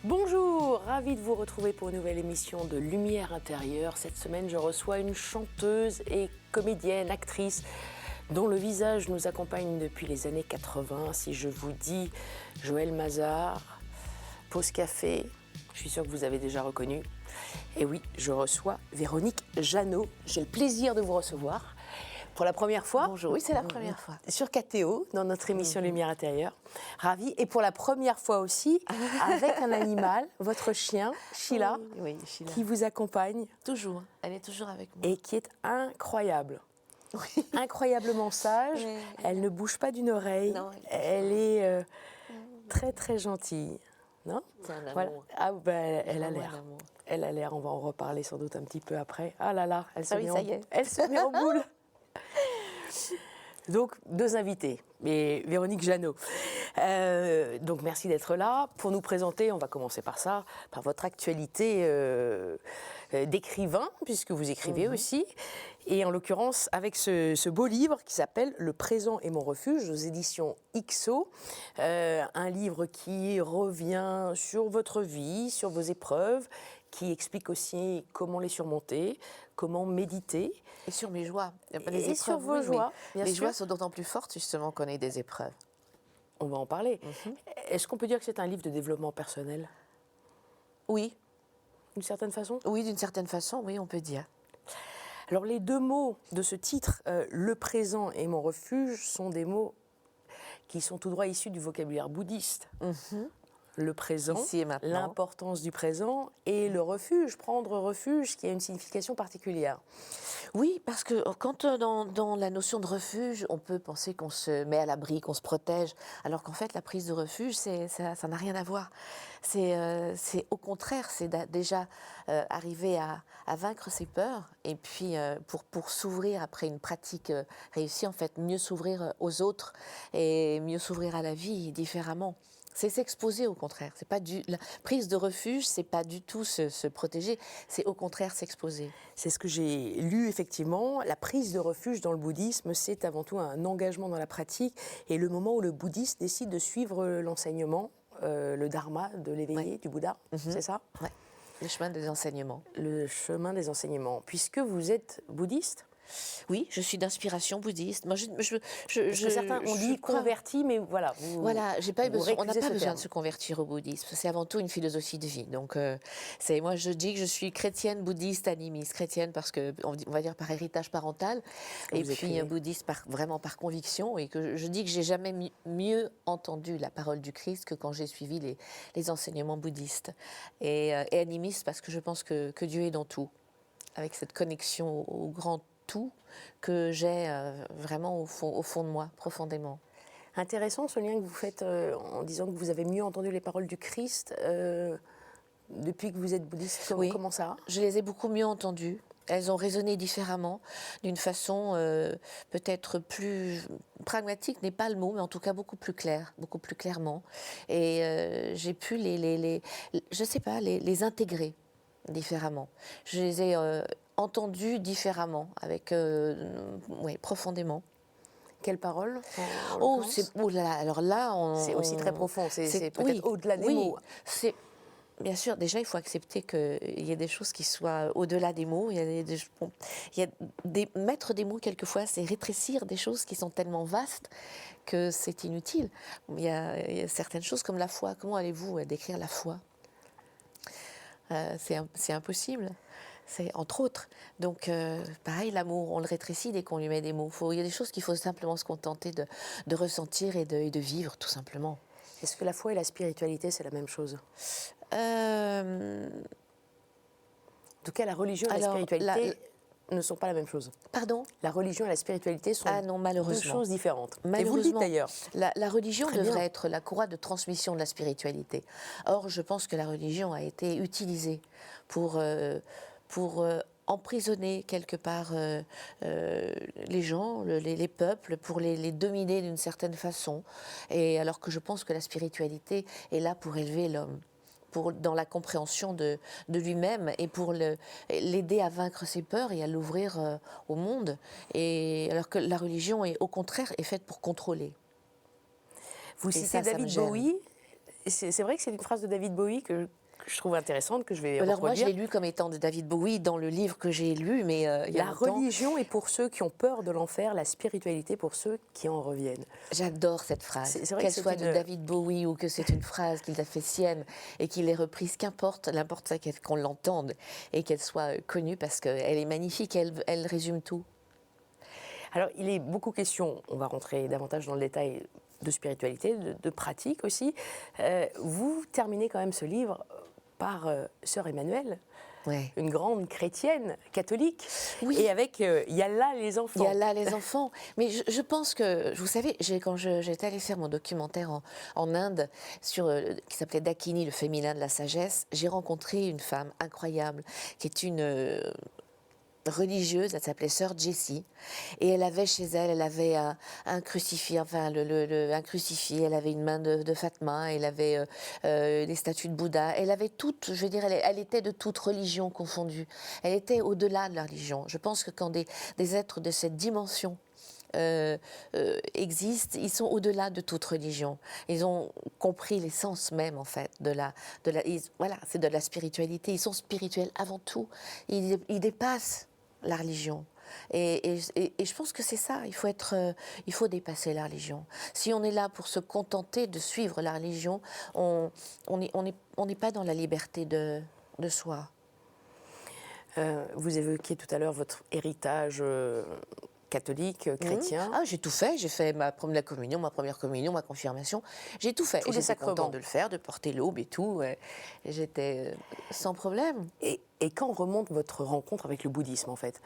Bonjour, ravi de vous retrouver pour une nouvelle émission de Lumière intérieure. Cette semaine, je reçois une chanteuse et comédienne, actrice, dont le visage nous accompagne depuis les années 80. Si je vous dis Joëlle Mazar, Pause Café, je suis sûre que vous avez déjà reconnu. Et oui, je reçois Véronique Jeannot. J'ai le plaisir de vous recevoir pour la première fois. Bonjour, oui, c'est la première fois. Sur KTO, dans notre émission Lumière intérieure. Ravie. Et pour la première fois aussi, avec un animal, votre chien, Sheila, Oui, Sheila. qui vous accompagne. Toujours, elle est toujours avec moi. Et qui est incroyable. Oui. Incroyablement sage. Oui. Elle ne bouge pas d'une oreille. Non, elle est très, très gentille. Non ? C'est un amour. Voilà. Ah, ben, elle a Vraiment l'air. un amour. Elle a l'air. On va en reparler sans doute un petit peu après. Ah là là, elle se oui, met ça en... y est. Elle se met en boule. Donc, deux invités, et Véronique Jeannot. Donc, merci d'être là. Pour nous présenter, on va commencer par ça, par votre actualité d'écrivain, puisque vous écrivez aussi, et en l'occurrence avec ce beau livre qui s'appelle « Le présent est mon refuge » aux éditions XO, un livre qui revient sur votre vie, sur vos épreuves, qui explique aussi comment les surmonter, comment méditer. Et sur mes joies. Et sur vos joies, bien les sûr. joies sont d'autant plus fortes justement qu'on ait des épreuves. On va en parler. Est-ce qu'on peut dire que c'est un livre de développement personnel, Oui, d'une certaine façon ? oui, d'une certaine façon, oui, on peut dire. Alors les deux mots de ce titre, le présent et mon refuge, sont des mots qui sont tout droit issus du vocabulaire bouddhiste. Le présent, Ici et maintenant. l'importance du présent, et le refuge, prendre refuge, qui a une signification particulière. Oui, parce que quand dans la notion de refuge, on peut penser qu'on se met à l'abri, qu'on se protège, alors qu'en fait la prise de refuge, ça n'a rien à voir. C'est au contraire, c'est déjà arriver à vaincre ses peurs, et puis pour s'ouvrir après une pratique réussie, en fait, mieux s'ouvrir aux autres et mieux s'ouvrir à la vie différemment. C'est s'exposer au contraire. C'est pas la prise de refuge, c'est pas du tout se protéger, c'est au contraire s'exposer. C'est ce que j'ai lu effectivement. La prise de refuge dans le bouddhisme, c'est avant tout un engagement dans la pratique et le moment où le bouddhiste décide de suivre l'enseignement, le dharma de l'éveillé, du Bouddha, c'est ça ? Ouais. Le chemin des enseignements. Le chemin des enseignements. Puisque vous êtes bouddhiste ? Oui, je suis d'inspiration bouddhiste. Moi, Parce que certains ont dit converti, mais voilà. Voilà, j'ai pas eu besoin. On n'a pas besoin terme. de se convertir au bouddhisme. C'est avant tout une philosophie de vie. Donc, moi, je dis que je suis chrétienne, bouddhiste, animiste. Chrétienne parce que on va dire par héritage parental, et puis bouddhiste vraiment par conviction. Et que je dis que j'ai jamais mieux entendu la parole du Christ que quand j'ai suivi les enseignements bouddhistes. Et animiste parce que je pense que Dieu est dans tout, avec cette connexion au grand tout que j'ai vraiment au fond de moi, profondément. Intéressant ce lien que vous faites en disant que vous avez mieux entendu les paroles du Christ depuis que vous êtes bouddhiste. Oui, comment ça ? Je les ai beaucoup mieux entendues. Elles ont résonné différemment, d'une façon peut-être plus pragmatique, n'est pas le mot, mais en tout cas beaucoup plus claire, beaucoup plus clairement. Et j'ai pu les intégrer différemment. Je les ai entendues différemment, profondément. Quelles paroles alors là, c'est aussi très profond, c'est peut-être au-delà des mots. Bien sûr, déjà, il faut accepter qu'il y ait des choses qui soient au-delà des mots. Mettre des mots, quelquefois, c'est rétrécir des choses qui sont tellement vastes que c'est inutile. Il y a certaines choses comme la foi. Comment allez-vous décrire la foi ? C'est impossible. C'est entre autres. Donc, pareil, l'amour, on le rétrécit dès qu'on lui met des mots. Il y a des choses qu'il faut simplement se contenter de ressentir et de vivre, tout simplement. Est-ce que la foi et la spiritualité, c'est la même chose ? En tout cas, la religion et la spiritualité ne sont pas la même chose. Pardon ? La religion et la spiritualité sont deux choses différentes. Et vous le dites d'ailleurs. La religion devrait être la courroie de transmission de la spiritualité. Or, je pense que la religion a été utilisée pour emprisonner quelque part les gens, les peuples, pour les dominer d'une certaine façon. Et alors que je pense que la spiritualité est là pour élever l'homme, dans la compréhension de lui-même et pour l'aider à vaincre ses peurs et à l'ouvrir au monde. Et alors que la religion, au contraire, est faite pour contrôler. Vous citez David Bowie. c'est vrai que c'est une phrase de David Bowie que je trouve intéressante, que je vais Alors moi, je reproduire. l'ai lu comme étant de David Bowie dans le livre que j'ai lu, mais il y a La longtemps. religion est pour ceux qui ont peur de l'enfer, la spiritualité pour ceux qui en reviennent. J'adore cette phrase. C'est vrai Qu'elle que c'est soit de une- David Bowie ou que c'est une phrase qu'il a fait sienne et qu'il l'ait reprise, qu'importe, l'importe ça qu'on l'entende et qu'elle soit connue parce qu'elle est magnifique, elle résume tout. Alors, il est beaucoup question, on va rentrer davantage dans le détail, de spiritualité, de pratique aussi. Vous terminez quand même ce livre par Sœur Emmanuelle, Ouais. une grande chrétienne catholique, Oui. et avec il y a là les enfants. Il y a là les enfants. Mais je pense que, vous savez, quand j'étais allée faire mon documentaire en Inde, qui s'appelait Dakini, le féminin de la sagesse, j'ai rencontré une femme incroyable, qui est une religieuse, elle s'appelait Sœur Jessie, et elle avait chez elle, un crucifix, enfin un crucifix, elle avait une main de Fatma, elle avait des statues de Bouddha, elle avait toute, je veux dire, elle était de toute religion confondue, elle était au-delà de la religion. Je pense que quand des êtres de cette dimension existent, ils sont au-delà de toute religion. Ils ont compris l'essence même, en fait, voilà, c'est de la spiritualité. Ils sont spirituels avant tout. Ils dépassent la religion. Et je pense que c'est ça, il faut dépasser la religion. Si on est là pour se contenter de suivre la religion, on n'est pas dans la liberté de soi. Vous évoquiez tout à l'heure votre héritage catholique, chrétien. Ah, j'ai tout fait. J'ai fait la communion, ma première communion, ma confirmation. J'ai tout fait. Tous Et les j'étais sacrements. contente de le faire, de porter l'aube et tout. Ouais. J'étais sans problème. Et quand remonte votre rencontre avec le bouddhisme, en fait?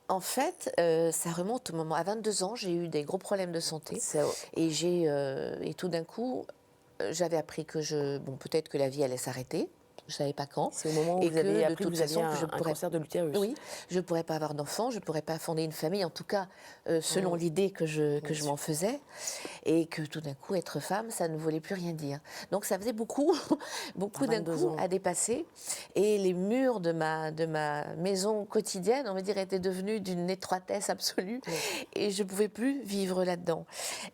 En fait, ça remonte au moment. À 22 ans, j'ai eu des gros problèmes de santé. Et tout d'un coup, j'avais appris que peut-être que la vie allait s'arrêter. Je ne savais pas quand. C'est au moment où et vous avez de appris que toute vous aviez façon, un cancer de l'utérus. Oui, je ne pourrais pas avoir d'enfant, je ne pourrais pas fonder une famille, en tout cas selon l'idée que je m'en faisais, et que tout d'un coup, être femme, ça ne voulait plus rien dire. Donc ça faisait beaucoup, beaucoup d'un 22 coup ans. à dépasser, et les murs de ma maison quotidienne, on va dire, étaient devenus d'une étroitesse absolue, et je ne pouvais plus vivre là-dedans.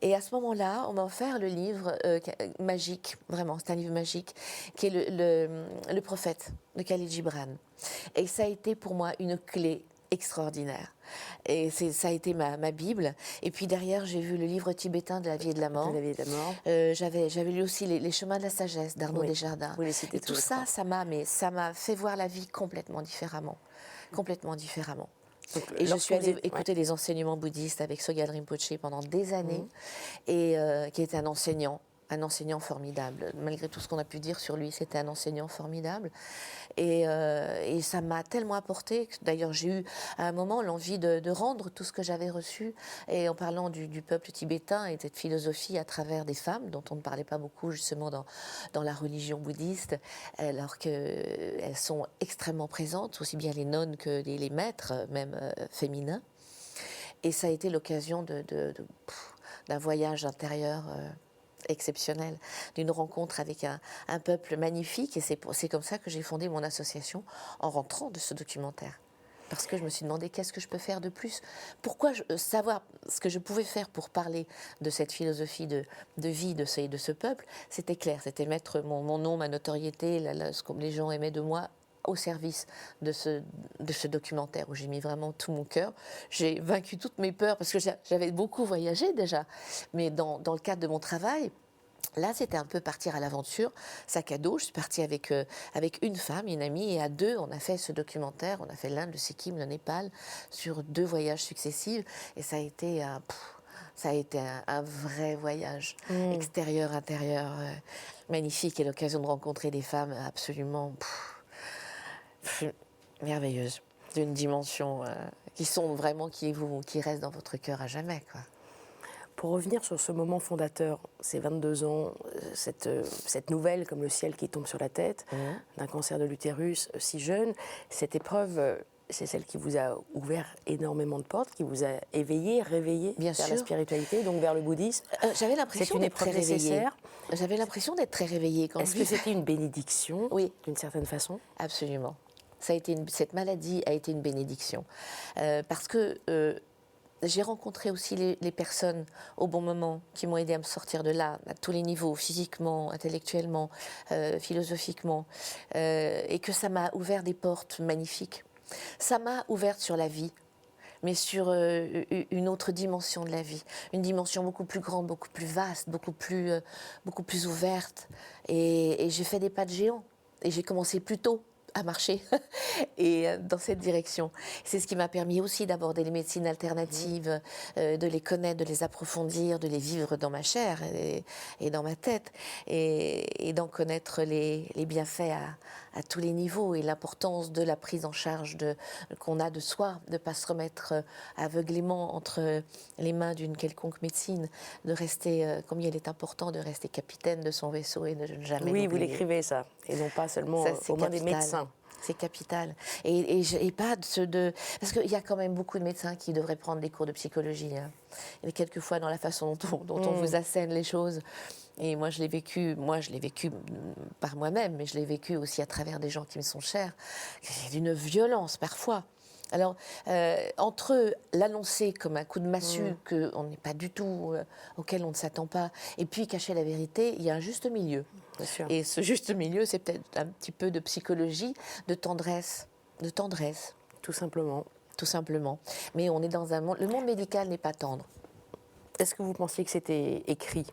Et à ce moment-là, on m'a offert le livre magique, vraiment, c'est un livre magique, qui est le Prophète de Khalil Gibran. Et ça a été pour moi une clé extraordinaire. Et ça a été ma Bible. Et puis derrière, j'ai vu le livre tibétain de la vie et de la mort. De la vie et de la mort. J'avais lu aussi les chemins de la sagesse d'Arnaud Desjardins. Vous les citez et tous tout les ça, trois. ça m'a fait voir la vie complètement différemment. Complètement différemment. Donc, Et je lorsque suis allée vous êtes- écouter les enseignements bouddhistes avec Sogyal Rinpoche pendant des années, et qui était un enseignant formidable. Malgré tout ce qu'on a pu dire sur lui, c'était un enseignant formidable. Et ça m'a tellement apporté, que d'ailleurs j'ai eu à un moment l'envie de rendre tout ce que j'avais reçu, et en parlant du peuple tibétain et de cette philosophie à travers des femmes, dont on ne parlait pas beaucoup justement dans la religion bouddhiste, alors qu'elles sont extrêmement présentes, aussi bien les nonnes que les maîtres, même féminins. Et ça a été l'occasion d'un voyage intérieur exceptionnel, d'une rencontre avec un peuple magnifique. Et c'est comme ça que j'ai fondé mon association, en rentrant de ce documentaire. Parce que je me suis demandé, qu'est-ce que je peux faire de plus? Pourquoi savoir ce que je pouvais faire pour parler de cette philosophie de vie de ce peuple? C'était clair, c'était mettre mon nom, ma notoriété, ce que les gens aimaient de moi, au service de ce documentaire, où j'ai mis vraiment tout mon cœur. J'ai vaincu toutes mes peurs, parce que j'avais beaucoup voyagé déjà, mais dans le cadre de mon travail, là, c'était un peu partir à l'aventure, sac à dos. Je suis partie avec une femme, une amie, et à deux, on a fait ce documentaire. On a fait l'Inde, le Sikkim, le Népal, sur 2 voyages successifs, et ça a été un vrai voyage, extérieur, intérieur, magnifique, et l'occasion de rencontrer des femmes absolument merveilleuses, d'une dimension qui reste dans votre cœur à jamais, quoi. Pour revenir sur ce moment fondateur, ces 22 ans, cette nouvelle comme le ciel qui tombe sur la tête, d'un cancer de l'utérus si jeune, cette épreuve, c'est celle qui vous a ouvert énormément de portes, qui vous a éveillé, réveillé Bien vers sûr. la spiritualité, donc vers le bouddhisme. J'avais l'impression C'est une d'être très épreuve réveillée. nécessaire. J'avais l'impression d'être très réveillée quand Est-ce que c'était une bénédiction, Oui. d'une certaine façon? Absolument. Cette maladie a été une bénédiction. Parce que j'ai rencontré aussi les personnes au bon moment qui m'ont aidé à me sortir de là, à tous les niveaux, physiquement, intellectuellement, philosophiquement, et que ça m'a ouvert des portes magnifiques. Ça m'a ouverte sur la vie, mais sur une autre dimension de la vie, une dimension beaucoup plus grande, beaucoup plus vaste, beaucoup plus ouverte. Et j'ai fait des pas de géant. Et j'ai commencé plus tôt à marcher et dans cette direction. C'est ce qui m'a permis aussi d'aborder les médecines alternatives, de les connaître, de les approfondir, de les vivre dans ma chair et dans ma tête, et d'en connaître les bienfaits à tous les niveaux, et l'importance de la prise en charge qu'on a de soi, de ne pas se remettre aveuglément entre les mains d'une quelconque médecine, de rester, combien il est important de rester capitaine de son vaisseau et de ne jamais Oui, l'oublier. vous l'écrivez ça, et non pas seulement Ça, c'est aux mains des capital. médecins. C'est capital. Et pas parce qu'il y a quand même beaucoup de médecins qui devraient prendre des cours de psychologie. Hein. Et quelquefois dans la façon dont on vous assène les choses. Et moi je l'ai vécu par moi-même, mais je l'ai vécu aussi à travers des gens qui me sont chers, d'une violence parfois. Alors, entre l'annoncer comme un coup de massue qu'on n'est pas du tout, auquel on ne s'attend pas, et puis cacher la vérité, il y a un juste milieu. Bien sûr. Et ce juste milieu, c'est peut-être un petit peu de psychologie, de tendresse, Tout simplement. tout simplement. Mais on est dans un monde, le monde médical n'est pas tendre. Est-ce que vous pensiez que c'était écrit?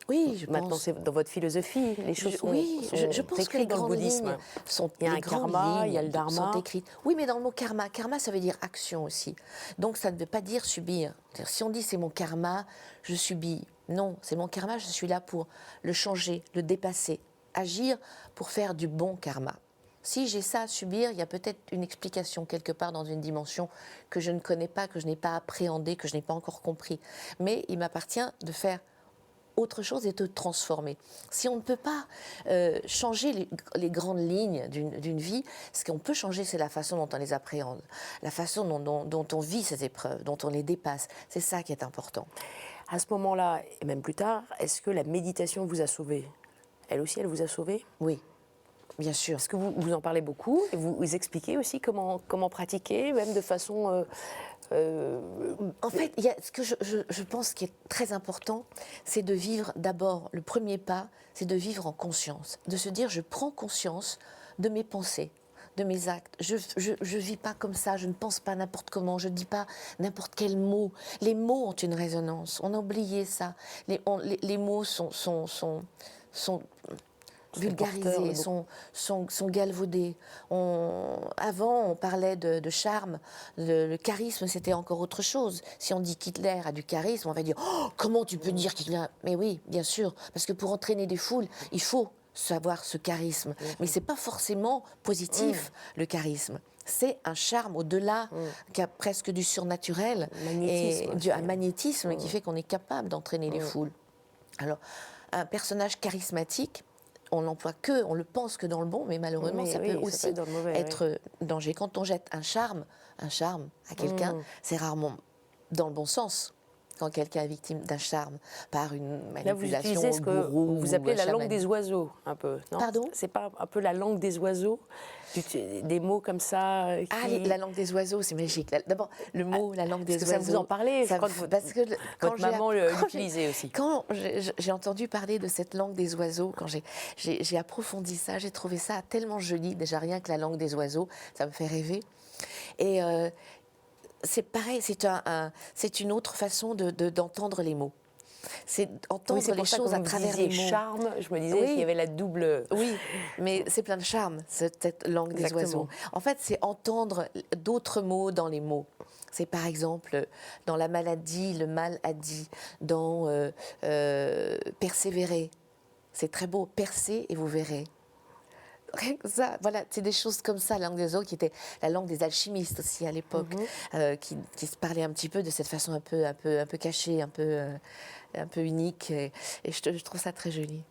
Oui, je Maintenant, pense. c'est dans votre philosophie, les choses sont, Oui, je pense que écrites les dans le grandes bouddhisme. lignes sont Il y a les un grandes karma, lignes il y a le dharma. sont écrites. Oui, mais dans le mot karma, karma ça veut dire action aussi. Donc ça ne veut pas dire subir. C'est-à-dire, si on dit c'est mon karma, je subis. Non, c'est mon karma, je suis là pour le changer, le dépasser, agir pour faire du bon karma. Si j'ai ça à subir, il y a peut-être une explication quelque part dans une dimension que je ne connais pas, que je n'ai pas appréhendée, que je n'ai pas encore compris. Mais il m'appartient de faire autre chose et de transformer. Si on ne peut pas changer les grandes lignes d'une vie, ce qu'on peut changer, c'est la façon dont on les appréhende, la façon dont on vit ces épreuves, dont on les dépasse. C'est ça qui est important. À ce moment-là, et même plus tard, est-ce que la méditation vous a sauvé? Elle aussi, elle vous a sauvé? Oui, bien sûr. Parce que vous en parlez beaucoup, et vous expliquez aussi comment pratiquer, même de façon... En fait, il y a ce que je pense qui est très important, c'est de vivre d'abord, le premier pas, c'est de vivre en conscience, de se dire je prends conscience de mes pensées, de mes actes. Je vis pas comme ça, je ne pense pas n'importe comment, je ne dis pas n'importe quel mot. Les mots ont une résonance, on a oublié ça. Les mots sont vulgarisés, sont galvaudés. Avant, on parlait de charme, le charisme, c'était encore autre chose. Si on dit qu'Hitler a du charisme, on va dire « Oh, comment tu peux dire qu'Hitler… » Mais oui, bien sûr, parce que pour entraîner des foules, il faut savoir ce charisme. Mais ce n'est pas forcément positif, le charisme. C'est un charme au-delà, qui a presque du surnaturel, un magnétisme qui fait qu'on est capable d'entraîner les foules. Alors, un personnage charismatique, on l'emploie on le pense que dans le bon, mais malheureusement, ça peut aussi être danger. Quand on jette un charme à quelqu'un, c'est rarement dans le bon sens. Quand quelqu'un est victime d'un charme par une manipulation, là, vous utilisez ce que vous appelez la langue des oiseaux, un peu, non? Pardon? C'est pas un peu la langue des oiseaux? Des mots comme ça qui... Ah, la langue des oiseaux, c'est magique. D'abord, le mot, la langue des oiseaux. Ça vous en parlez, je crois que votre maman l'utilisait aussi. Quand j'ai entendu parler de cette langue des oiseaux, quand j'ai approfondi ça, j'ai trouvé ça tellement joli. Déjà, rien que la langue des oiseaux, ça me fait rêver. Et c'est pareil, c'est une autre façon d'entendre les mots. C'est entendre les choses à travers les mots. Charme, je me disais qu'il y avait la double... Oui, mais c'est plein de charme, cette langue des oiseaux. En fait, c'est entendre d'autres mots dans les mots. C'est par exemple, dans la maladie, le mal a dit, dans persévérer. C'est très beau, percez et vous verrez. Ça, voilà, c'est des choses comme ça, la langue des oiseaux, qui était la langue des alchimistes aussi à l'époque, qui se parlait un petit peu de cette façon un peu cachée, un peu unique, et je trouve ça très joli.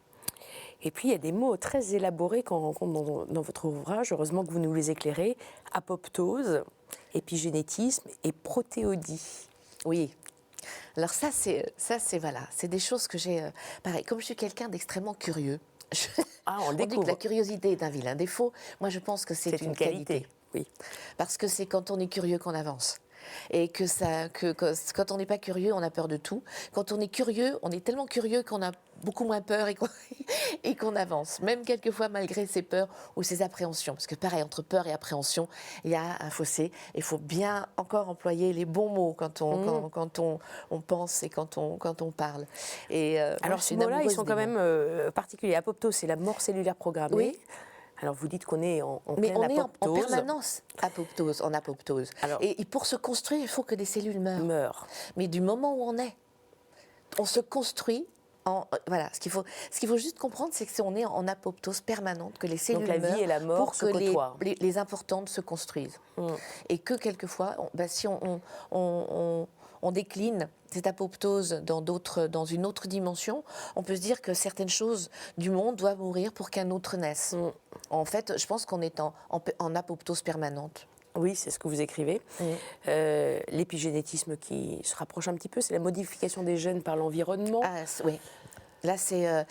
Et puis il y a des mots très élaborés qu'on rencontre dans votre ouvrage, heureusement que vous nous les éclairez: apoptose, épigénétisme et protéodie. Oui. Alors ça c'est voilà, c'est des choses que j'ai, pareil, comme je suis quelqu'un d'extrêmement curieux. On dit que la curiosité est un vilain défaut. Moi, je pense que c'est une qualité. Oui. Parce que c'est quand on est curieux qu'on avance. Et que quand on n'est pas curieux, on a peur de tout. Quand on est curieux, on est tellement curieux qu'on a beaucoup moins peur et qu'on avance, même quelquefois malgré ses peurs ou ses appréhensions. Parce que pareil, entre peur et appréhension, il y a un fossé. Il faut bien encore employer les bons mots quand on pense et quand on parle. Et, Alors ces mots-là, ils sont quand même particuliers. Apoptose, c'est la mort cellulaire programmée. Oui. Alors vous dites qu'on est en Mais pleine on est apoptose. en permanence en apoptose. Alors, et pour se construire, il faut que des cellules meurent. meurt. Mais du moment où on se construit. Voilà, ce qu'il faut juste comprendre, c'est qu'on est en apoptose permanente, que les cellules Donc la vie et la mort pour se que côtoient. les importantes se construisent. Et que quelquefois, si on décline cette apoptose dans une autre dimension, on peut se dire que certaines choses du monde doivent mourir pour qu'un autre naisse. En fait, je pense qu'on est en apoptose permanente. Oui, c'est ce que vous écrivez. L'épigénétisme qui se rapproche un petit peu, c'est la modification des gènes par l'environnement. Oui, là c'est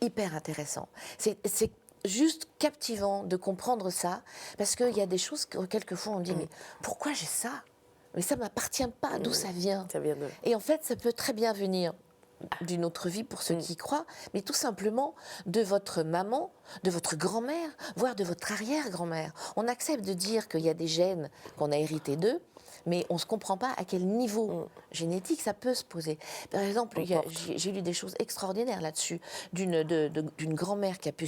hyper intéressant. C'est juste captivant de comprendre ça, parce qu'il y a des choses que quelquefois on dit mais pourquoi j'ai ça? Mais ça ne m'appartient pas, d'où ça vient? Ça vient de... Et en fait, ça peut très bien venir d'une autre vie pour ceux qui y croient, mais tout simplement de votre maman, de votre grand-mère, voire de votre arrière-grand-mère. On accepte de dire qu'il y a des gènes qu'on a hérités d'eux, mais on ne se comprend pas à quel niveau génétique ça peut se poser. Par exemple, j'ai lu des choses extraordinaires là-dessus, d'une grand-mère qui a pu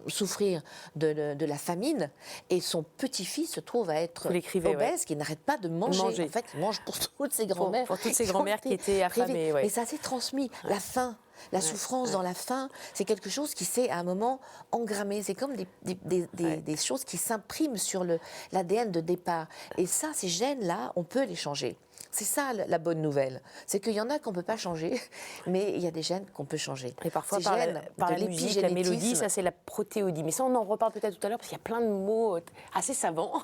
souffrir de la famine, et son petit-fils se trouve à être obèse, qui n'arrête pas de manger. En fait, il mange pour toutes ses grand-mères. Pour toutes ces grand-mères qui étaient affamées. Mais ça s'est transmis. La faim. La souffrance dans la faim, c'est quelque chose qui s'est à un moment engrammé. C'est comme des choses qui s'impriment sur l'ADN de départ. Et ça, ces gènes-là, on peut les changer. C'est ça la bonne nouvelle. C'est qu'il y en a qu'on ne peut pas changer, mais il y a des gènes qu'on peut changer. Et parfois, par la musique, la mélodie, ça c'est la protéodie. Mais ça, on en reparle peut-être tout à l'heure, parce qu'il y a plein de mots assez savants.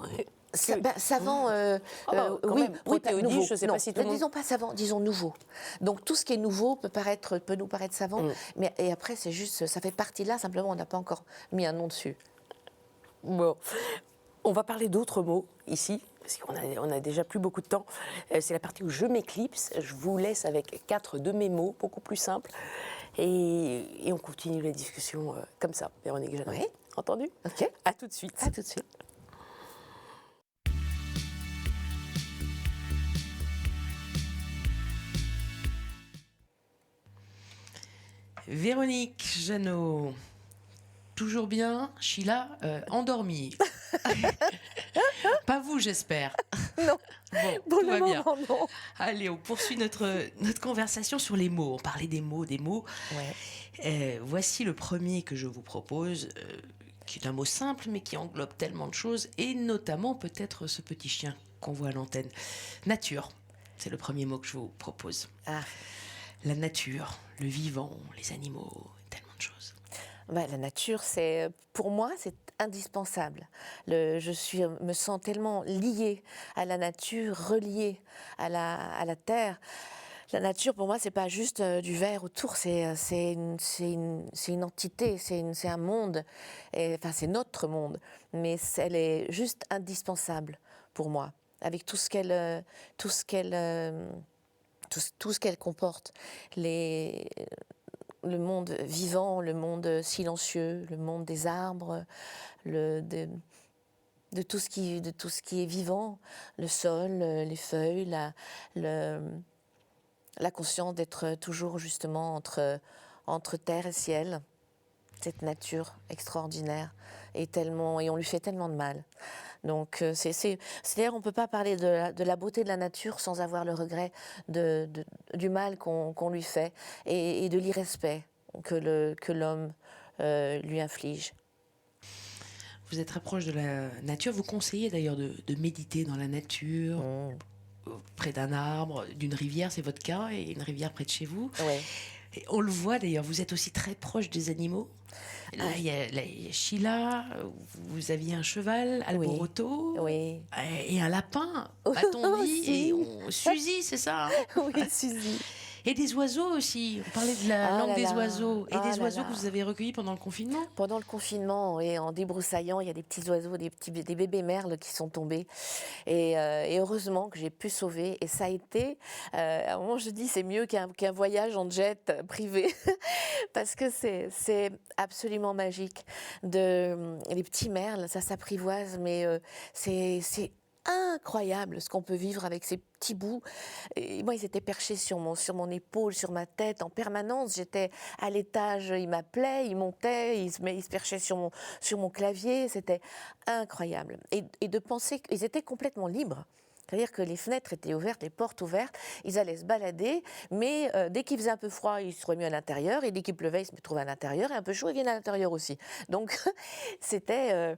Savant, oui, protéodie, nouveau. Je ne sais pas si tout le monde... Disons pas savant, disons nouveau. Donc tout ce qui est nouveau peut nous paraître savant, et après c'est juste, ça fait partie là, simplement on n'a pas encore mis un nom dessus. Bon, on va parler d'autres mots ici, parce qu'on a déjà plus beaucoup de temps. C'est la partie où je m'éclipse. Je vous laisse avec 4 de mes mots, beaucoup plus simples, et on continue la discussion comme ça, Véronique Jeannot. Oui. Entendu? Ok. À tout de suite. À tout de suite. Véronique Jeannot, toujours bien, Sheila, endormie. Pas vous, j'espère. Non, bon, pour tout le va moment, bien. non. Allez, on poursuit notre conversation sur les mots. On parlait des mots. Ouais. Voici le premier que je vous propose, qui est un mot simple, mais qui englobe tellement de choses, et notamment peut-être ce petit chien qu'on voit à l'antenne. Nature, c'est le premier mot que je vous propose. La nature, le vivant, les animaux, tellement de choses. La nature, pour moi, c'est indispensable. Me sens tellement liée à la nature, reliée à la terre. La nature, pour moi, c'est pas juste du vert autour, c'est une entité, c'est un monde. C'est notre monde, mais elle est juste indispensable pour moi, avec tout ce qu'elle comporte. Le monde vivant, le monde silencieux, le monde des arbres, de tout ce qui est vivant, le sol, les feuilles, la conscience d'être toujours justement entre terre et ciel. Cette nature extraordinaire et on lui fait tellement de mal. Donc c'est-à-dire on ne peut pas parler de la beauté de la nature sans avoir le regret du mal qu'on lui fait et de l'irrespect que l'homme lui inflige. Vous êtes très proche de la nature. Vous conseillez d'ailleurs de méditer dans la nature, près d'un arbre, d'une rivière, c'est votre cas, et une rivière près de chez vous. Ouais. Et on le voit d'ailleurs, vous êtes aussi très proche des animaux. Là, il y a Sheila, vous aviez un cheval, Alboroto, et un lapin, a-t-on dit, et Suzy, c'est ça, hein? Oui, Suzy. Et des oiseaux aussi. On parlait de la Ah langue là des là. oiseaux. Et Ah des là oiseaux là. que vous avez recueillis pendant le confinement. Pendant le confinement, et en débroussaillant, il y a des petits oiseaux, des bébés merles qui sont tombés. Et heureusement que j'ai pu sauver. Et ça a été, à un moment, je dis, c'est mieux qu'un voyage en jet privé, parce que c'est absolument magique. Les petits merles, ça s'apprivoise, mais c'est incroyable ce qu'on peut vivre avec ces petits bouts. Et moi, ils étaient perchés sur mon épaule, sur ma tête en permanence. J'étais à l'étage, ils m'appelaient, ils montaient, ils se perchaient sur mon clavier. C'était incroyable. Et de penser qu'ils étaient complètement libres. C'est-à-dire que les fenêtres étaient ouvertes, les portes ouvertes, ils allaient se balader, mais dès qu'il faisait un peu froid, ils se remuaient à l'intérieur, et dès qu'il pleuvait, ils se trouvaient à l'intérieur, et un peu chaud, ils viennent à l'intérieur aussi. Donc, c'était...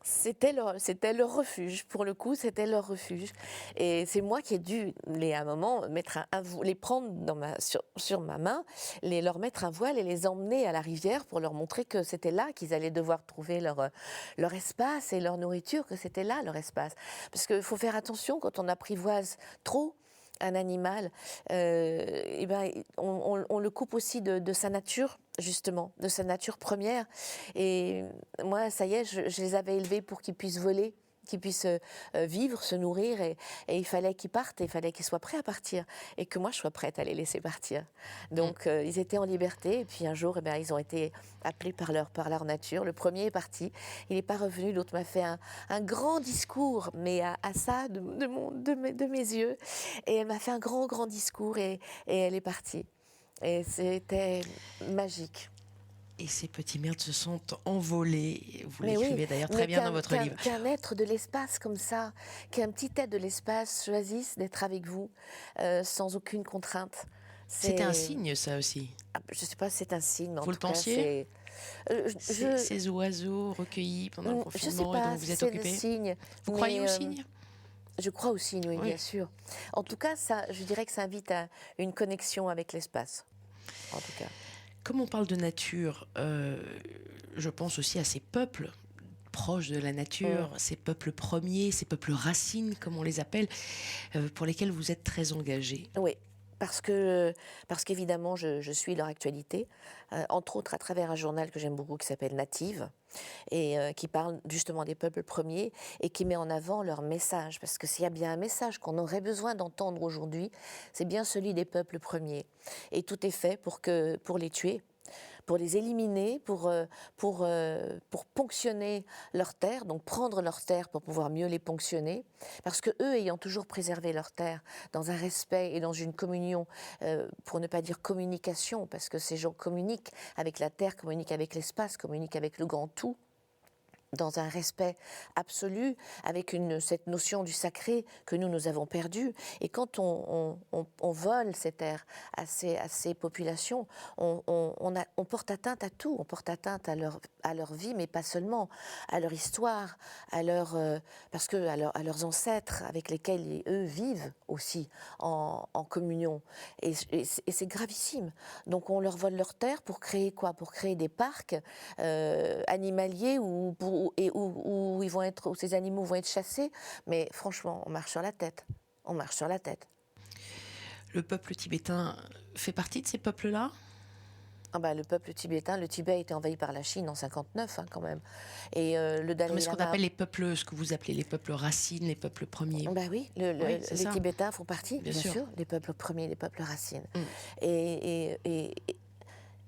C'était leur refuge, pour le coup, c'était leur refuge. Et c'est moi qui ai dû, à un moment, les prendre sur ma main, leur mettre un voile et les emmener à la rivière pour leur montrer que c'était là qu'ils allaient devoir trouver leur espace et leur nourriture, que c'était là leur espace. Parce qu'il faut faire attention quand on apprivoise trop un animal, on le coupe aussi de sa nature, justement, de sa nature première. Et moi, ça y est, je les avais élevés pour qu'ils puissent voler, qu'ils puissent vivre, se nourrir, et il fallait qu'ils partent, et il fallait qu'ils soient prêts à partir, et que moi je sois prête à les laisser partir. Donc ils étaient en liberté, et puis un jour, ils ont été appelés par leur nature. Le premier est parti, il n'est pas revenu, l'autre m'a fait un grand discours, mais à ça, de mes yeux, et elle m'a fait un grand discours, et elle est partie. Et c'était magique. Et ces petits merles se sont envolés. Vous Mais l'écrivez oui, d'ailleurs mais très bien dans votre livre. Qu'un être de l'espace comme ça, qu'un petit être de l'espace choisisse d'être avec vous sans aucune contrainte. C'était un signe, ça aussi. Je ne sais pas si c'est un signe, mais en Vous le tout cas, pensiez c'est... Ces oiseaux recueillis pendant le Je ne sais confinement et pas dont vous si êtes c'est occupé. le signe. Vous croyez au signe? Je crois au signe, oui, Oui. bien sûr. En tout cas, je dirais que ça invite à une connexion avec l'espace, en tout cas. Comme on parle de nature, je pense aussi à ces peuples proches de la nature, ces peuples premiers, ces peuples racines, comme on les appelle, pour lesquels vous êtes très engagée. Oui, parce qu'évidemment, je suis leur actualité, entre autres à travers un journal que j'aime beaucoup qui s'appelle Native, et qui parle justement des peuples premiers et qui met en avant leur message. Parce que s'il y a bien un message qu'on aurait besoin d'entendre aujourd'hui, c'est bien celui des peuples premiers. Et tout est fait pour les tuer, pour les éliminer, pour ponctionner leurs terres, donc prendre leurs terres pour pouvoir mieux les ponctionner, parce que eux, ayant toujours préservé leurs terres dans un respect et dans une communion, pour ne pas dire communication, parce que ces gens communiquent avec la terre, communiquent avec l'espace, communiquent avec le grand tout, dans un respect absolu, avec cette notion du sacré que nous avons perdue. Et quand on vole ces terres à ces populations, on porte atteinte à tout. On porte atteinte à leur vie, mais pas seulement, à leur histoire, à leurs ancêtres avec lesquels eux vivent aussi en communion. Et c'est gravissime. Donc on leur vole leurs terres pour créer quoi? Pour créer des parcs animaliers où ces animaux vont être chassés, mais franchement, on marche sur la tête. On marche sur la tête. Le peuple tibétain fait partie de ces peuples-là? Le peuple tibétain, le Tibet a été envahi par la Chine en 59 quand même. Et le Dalai Mais ce qu'on Lama... appelle les peuples, ce que vous appelez les peuples racines, les peuples premiers. Oui, Oui, les Tibétains font partie, bien sûr, des peuples premiers, des peuples racines.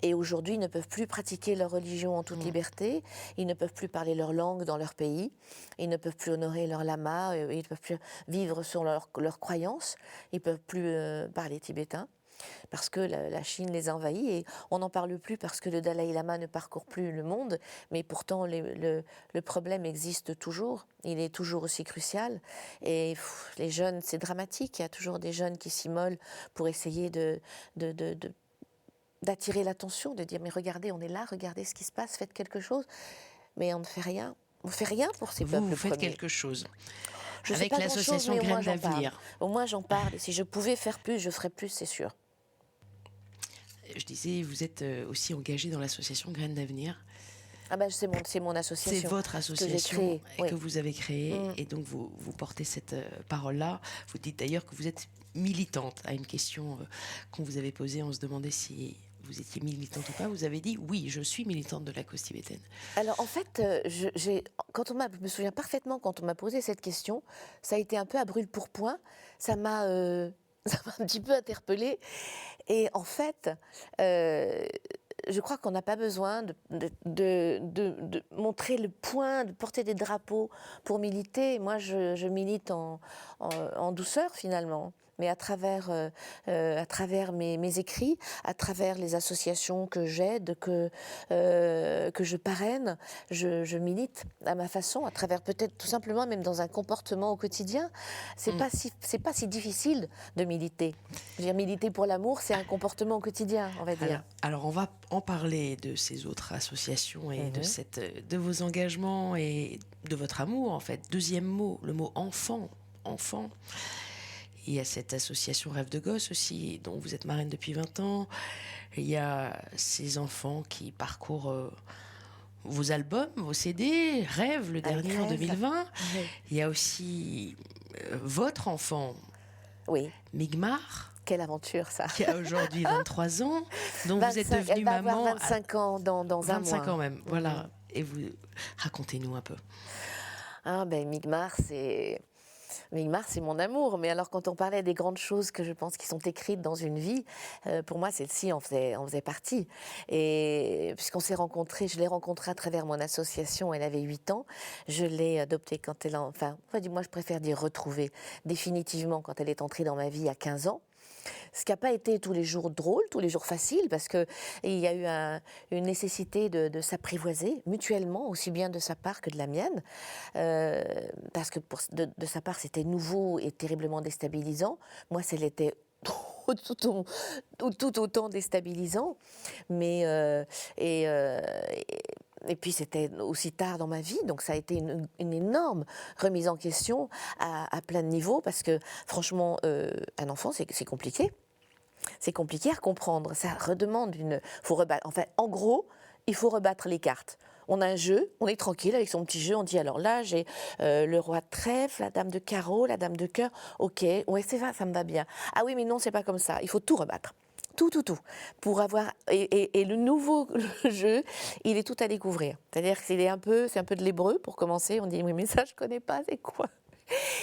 Et aujourd'hui, ils ne peuvent plus pratiquer leur religion en toute liberté, ils ne peuvent plus parler leur langue dans leur pays, ils ne peuvent plus honorer leur lama, ils ne peuvent plus vivre sur leurs croyances, ils ne peuvent plus parler tibétain, parce que la Chine les envahit, et on n'en parle plus parce que le Dalai Lama ne parcourt plus le monde, mais pourtant le problème existe toujours, il est toujours aussi crucial, et les jeunes, c'est dramatique, il y a toujours des jeunes qui s'immolent pour essayer d'attirer l'attention, de dire mais regardez, on est là, regardez ce qui se passe, faites quelque chose. Mais on ne fait rien. On ne fait rien pour ces peuples Vous faites premiers. quelque chose. Je avec l'association Graines d'Avenir. Au moins j'en parle. Et si je pouvais faire plus, je ferais plus, c'est sûr. Je disais, vous êtes aussi engagée dans l'association Graines d'Avenir. C'est mon association. C'est votre association que vous avez créée. Et donc vous portez cette parole-là. Vous dites d'ailleurs que vous êtes militante. À une question qu'on vous avait posée, on se demandait si vous étiez militante ou pas. Vous avez dit oui, je suis militante de la cause tibétaine. Alors en fait, je me souviens parfaitement quand on m'a posé cette question, ça a été un peu à brûle-pourpoint, ça m'a ça m'a un petit peu interpellée. Et en fait, je crois qu'on n'a pas besoin de montrer le point, de porter des drapeaux pour militer. Moi, je milite en douceur finalement. Mais à travers mes écrits, à travers les associations que j'aide, que je parraine, je milite à ma façon, à travers peut-être tout simplement même dans un comportement au quotidien. C'est pas si difficile de militer. Je veux dire, militer pour l'amour, c'est un comportement au quotidien, on va dire. Alors, on va en parler de ces autres associations et de vos engagements et de votre amour, en fait. Deuxième mot, le mot enfant. Enfant. Il y a cette association Rêve de Gosse aussi, dont vous êtes marraine depuis 20 ans. Il y a ces enfants qui parcourent vos albums, vos CD, Rêve, le dernier en 2020. Oui. Il y a aussi votre enfant, Oui. Migmar, Quelle aventure, ça. qui a aujourd'hui 23 ans, dont 25, vous êtes devenue elle va maman avoir 25 ans dans un mois. 25 ans même, voilà. Et vous, racontez-nous un peu. Ah ben Migmar, c'est mon amour. Mais alors, quand on parlait des grandes choses que je pense qui sont écrites dans une vie, pour moi, celle-ci en faisait partie. Et puisqu'on s'est rencontrés, je l'ai rencontrée à travers mon association, elle avait 8 ans. Je l'ai adoptée quand elle a... Enfin, moi, je préfère dire retrouvée définitivement quand elle est entrée dans ma vie à 15 ans. Ce qui n'a pas été tous les jours drôle, tous les jours facile, parce qu'il y a eu une nécessité de s'apprivoiser mutuellement, aussi bien de sa part que de la mienne, parce que de sa part, c'était nouveau et terriblement déstabilisant. Moi, ça l'était tout autant déstabilisant. Mais, et puis c'était aussi tard dans ma vie, donc ça a été une énorme remise en question à plein de niveaux, parce que franchement, un enfant, c'est compliqué. C'est compliqué à comprendre. Ça redemande faut rebattre. Enfin, en gros, il faut rebattre les cartes. On a un jeu, on est tranquille avec son petit jeu, on dit alors là j'ai le roi de trèfle, la dame de carreau, la dame de cœur, ok, ouais c'est ça me va bien. Ah oui mais non c'est pas comme ça, il faut tout rebattre. Tout, pour avoir et le nouveau jeu, il est tout à découvrir. C'est-à-dire que c'est un peu de l'hébreu pour commencer. On dit oui mais ça je connais pas, c'est quoi?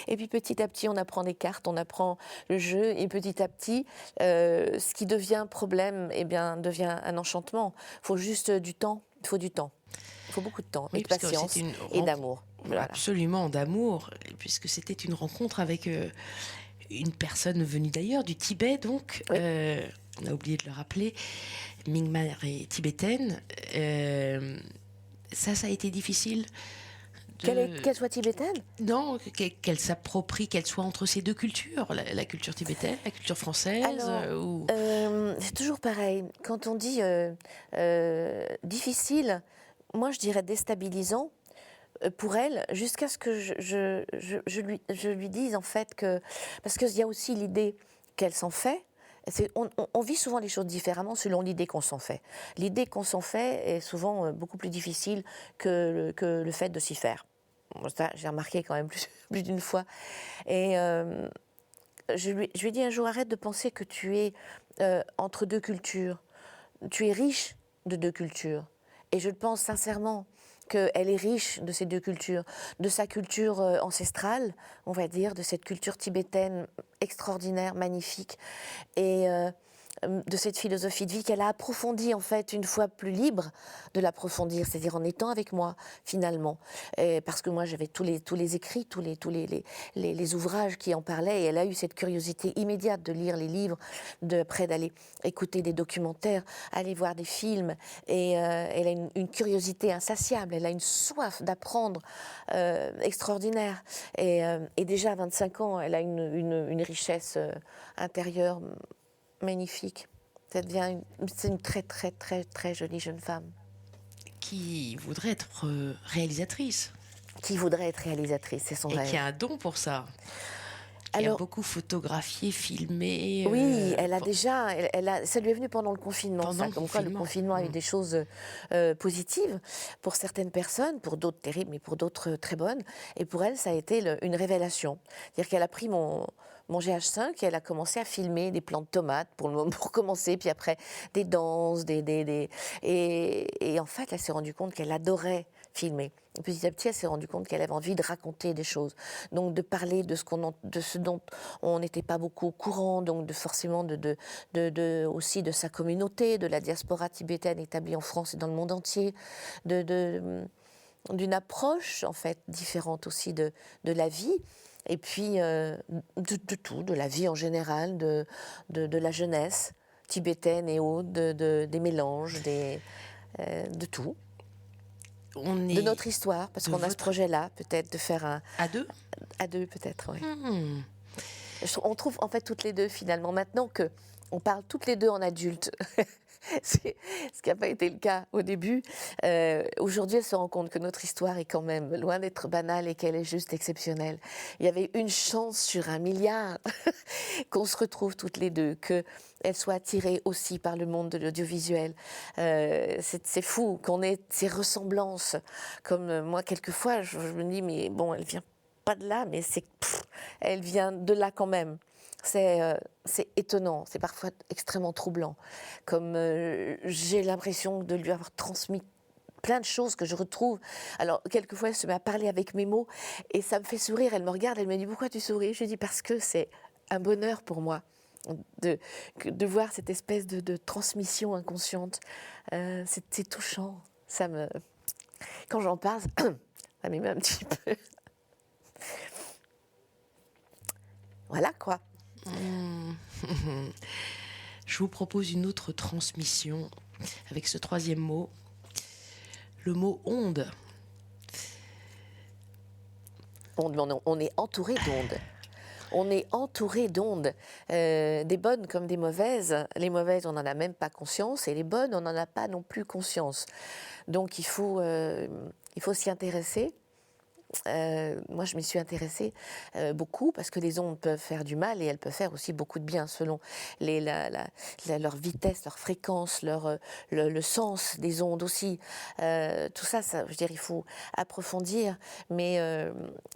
Et puis petit à petit on apprend des cartes, on apprend le jeu et petit à petit ce qui devient problème devient un enchantement. Il faut juste du temps, il faut du temps. Il faut beaucoup de temps et de patience et d'amour. Voilà. Absolument, d'amour, puisque c'était une rencontre avec une personne venue d'ailleurs, du Tibet, donc. Oui. On a oublié de le rappeler. Migmar est tibétaine. Ça a été difficile. Qu'elle soit tibétaine ? Non, qu'elle s'approprie, qu'elle soit entre ces deux cultures, la culture tibétaine, la culture française. Alors, c'est toujours pareil. Quand on dit difficile, moi je dirais déstabilisant pour elle, jusqu'à ce que je lui dise en fait que... Parce qu'il y a aussi l'idée qu'elle s'en fait. On vit souvent les choses différemment selon l'idée qu'on s'en fait. L'idée qu'on s'en fait est souvent beaucoup plus difficile que le fait de s'y faire. Ça, j'ai remarqué quand même plus d'une fois. Et je lui ai dit un jour, arrête de penser que tu es entre deux cultures. Tu es riche de deux cultures. Et je pense sincèrement qu'elle est riche de ces deux cultures, de sa culture ancestrale, on va dire, de cette culture tibétaine extraordinaire, magnifique, et de cette philosophie de vie qu'elle a approfondie en fait une fois plus libre de l'approfondir, c'est-à-dire en étant avec moi finalement, parce que moi j'avais tous les écrits, tous les ouvrages qui en parlaient, et elle a eu cette curiosité immédiate de lire les livres, après d'aller écouter des documentaires, aller voir des films, et elle a une curiosité insatiable, elle a une soif d'apprendre extraordinaire, et déjà à 25 ans elle a une richesse intérieure magnifique. C'est une très, très, très, très jolie jeune femme. Qui voudrait être réalisatrice. Qui voudrait être réalisatrice, c'est son rêve. Et qui a un don pour ça. Qui a beaucoup photographié, filmé. Oui, elle a déjà... ça lui est venu pendant le confinement. Le confinement a eu des choses positives pour certaines personnes, pour d'autres terribles, mais pour d'autres très bonnes. Et pour elle, ça a été une révélation. C'est-à-dire qu'elle a pris mon mon GH5 et elle a commencé à filmer des plants de tomates pour commencer, puis après des danses, et en fait, elle s'est rendue compte qu'elle adorait filmer. Et petit à petit, elle s'est rendue compte qu'elle avait envie de raconter des choses, donc de parler de ce dont on n'était pas beaucoup au courant, donc forcément aussi de sa communauté, de la diaspora tibétaine établie en France et dans le monde entier, d'une approche en fait différente aussi de la vie. Et puis de tout, de la vie en général, de la jeunesse tibétaine et autres, des mélanges, de tout. De notre histoire, parce qu'on a ce projet-là, peut-être de faire un... À deux? À deux, peut-être, oui. On trouve en fait toutes les deux, finalement, maintenant qu'on parle toutes les deux en adultes, ce qui n'a pas été le cas au début. Aujourd'hui, elle se rend compte que notre histoire est quand même loin d'être banale et qu'elle est juste exceptionnelle. Il y avait une chance sur 1 milliard qu'on se retrouve toutes les deux, qu'elle soit attirée aussi par le monde de l'audiovisuel. C'est fou qu'on ait ces ressemblances. Comme moi, quelquefois, je me dis, mais bon, elle vient pas de là, mais elle vient de là quand même. C'est étonnant, c'est parfois extrêmement troublant. Comme j'ai l'impression de lui avoir transmis plein de choses que je retrouve. Alors, quelquefois, elle se met à parler avec mes mots et ça me fait sourire. Elle me regarde, elle me dit « Pourquoi tu souris ?» Je lui dis « Parce que c'est un bonheur pour moi de voir cette espèce de transmission inconsciente. C'est touchant. Quand j'en parle, ça m'émeut un petit peu. Voilà, quoi. Je vous propose une autre transmission avec ce 3e mot, le mot onde. On est entouré d'ondes. On est entouré d'ondes, des bonnes comme des mauvaises. Les mauvaises, on n'en a même pas conscience, et les bonnes, on n'en a pas non plus conscience. Donc il faut s'y intéresser. Moi, je m'y suis intéressée beaucoup parce que les ondes peuvent faire du mal et elles peuvent faire aussi beaucoup de bien selon leur vitesse, leur fréquence, le sens des ondes aussi. Tout ça, je veux dire, il faut approfondir. Mais